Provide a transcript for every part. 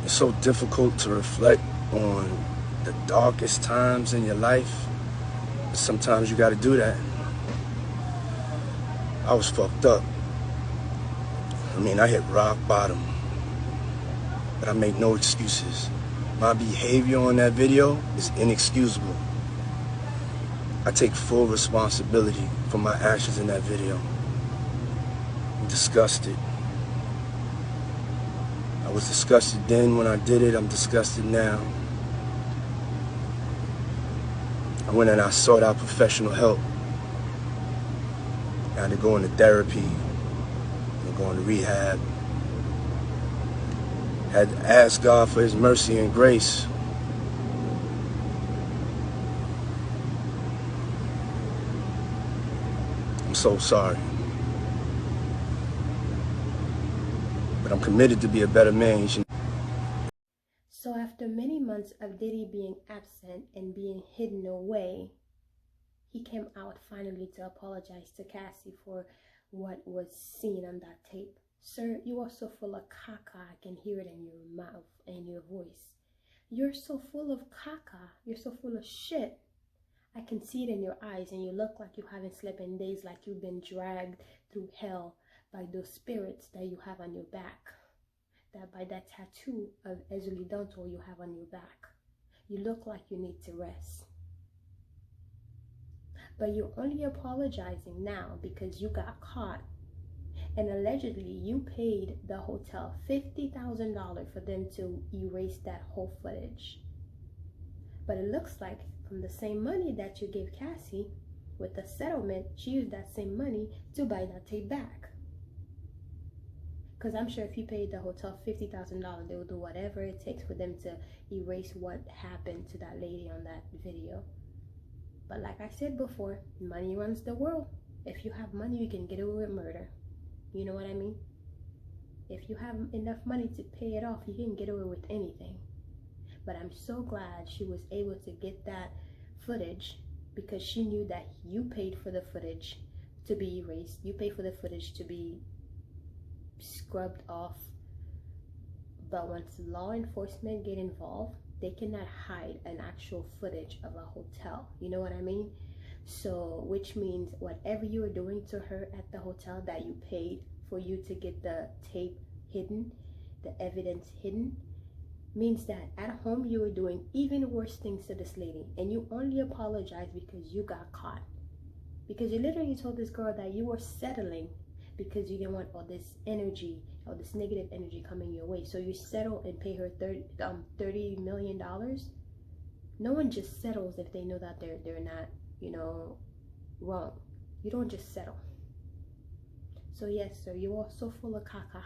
It's so difficult to reflect on the darkest times in your life. Sometimes you gotta do that. I was fucked up. I mean, I hit rock bottom, but I make no excuses. My behavior on that video is inexcusable. I take full responsibility for my actions in that video. I'm disgusted. I was disgusted then when I did it. I'm disgusted now. I went and I sought out professional help. I had to go into therapy, going to rehab. Had to ask God for His mercy and grace. I'm so sorry. But I'm committed to be a better man. So after many months of Diddy being absent and being hidden away, he came out finally to apologize to Cassie for what was seen on that tape. Sir, you are so full of caca. I can hear it in your mouth and your voice. You're so full of caca. You're so full of shit. I can see it in your eyes, and you look like you haven't slept in days, like you've been dragged through hell by those spirits that you have on your back. That by that tattoo of Ezuli Danto you have on your back. You look like you need to rest. But you're only apologizing now because you got caught. And allegedly you paid the hotel $50,000 for them to erase that whole footage. But it looks like from the same money that you gave Cassie with the settlement, she used that same money to buy that tape back. Because I'm sure if you paid the hotel $50,000, they will do whatever it takes for them to erase what happened to that lady on that video. But like I said before, money runs the world. If you have money, you can get away with murder. You know what I mean? If you have enough money to pay it off, you can get away with anything. But I'm so glad she was able to get that footage, because she knew that you paid for the footage to be erased. You paid for the footage to be scrubbed off. But once law enforcement get involved, they cannot hide an actual footage of a hotel. You know what I mean? So, which means whatever you were doing to her at the hotel that you paid for you to get the tape hidden, the evidence hidden, means that at home you were doing even worse things to this lady, and you only apologize because you got caught. Because you literally told this girl that you were settling because you didn't want all this energy, all this negative energy coming your way. So you settle and pay her $30 million. No one just settles if they know that they're not, you know, wrong. You don't just settle. So yes, sir, you are so full of caca.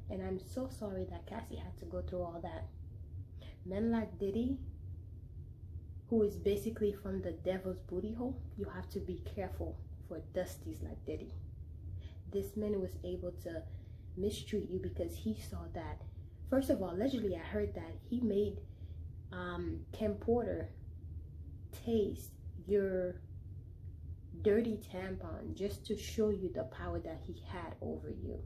And I'm so sorry that Cassie had to go through all that. Men like Diddy, who is basically from the devil's booty hole, you have to be careful for dusties like Diddy. This man was able to mistreat you because he saw that. First of all, allegedly I heard that he made Kim Porter taste your dirty tampon just to show you the power that he had over you.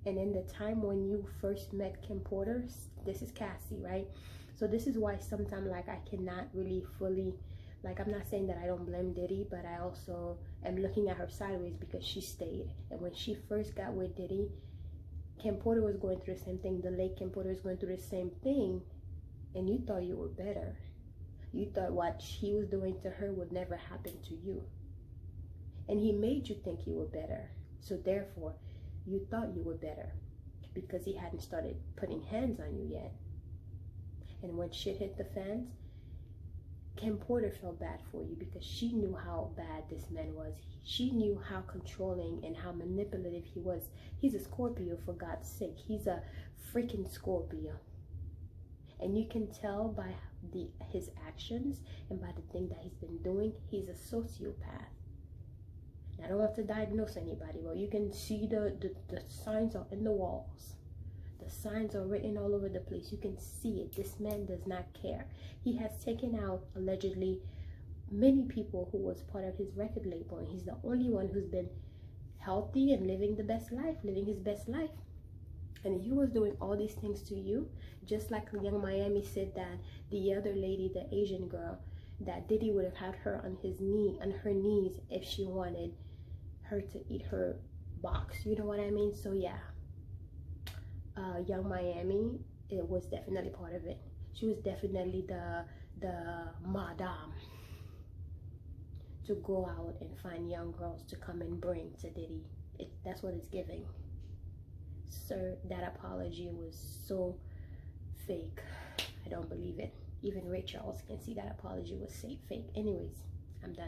And in the time when you first met Kim Porter, this is Cassie, right? So this is why sometimes, like, I cannot really fully, like, I'm not saying that I don't blame Diddy, but I also am looking at her sideways because she stayed. And when she first got with Diddy, Kim Porter was going through the same thing. The late Kim Porter was going through the same thing. And you thought you were better. You thought what she was doing to her would never happen to you. And he made you think you were better. So therefore, you thought you were better because he hadn't started putting hands on you yet. And when shit hit the fans, Kim Porter felt bad for you because she knew how bad this man was. She knew how controlling and how manipulative he was. He's a Scorpio, for God's sake. He's a freaking Scorpio. And you can tell by his actions and by the thing that he's been doing, he's a sociopath. I don't want to diagnose anybody, but you can see the signs are in the walls. The signs are written all over the place. You can see it. This man does not care. He has taken out, allegedly, many people who was part of his record label, and he's the only one who's been healthy and living the best life, living his best life. And he was doing all these things to you, just like Young Miami said that the other lady, the Asian girl, that Diddy would have had her on her knees if she wanted her to eat her box. You know what I mean? So yeah, Young Miami, it was definitely part of it. She was definitely the madame to go out and find young girls to come and bring to Diddy. That's what it's giving. Sir, that apology was so fake. I don't believe it. Even Ray Charles can see that apology was fake. Anyways, I'm done.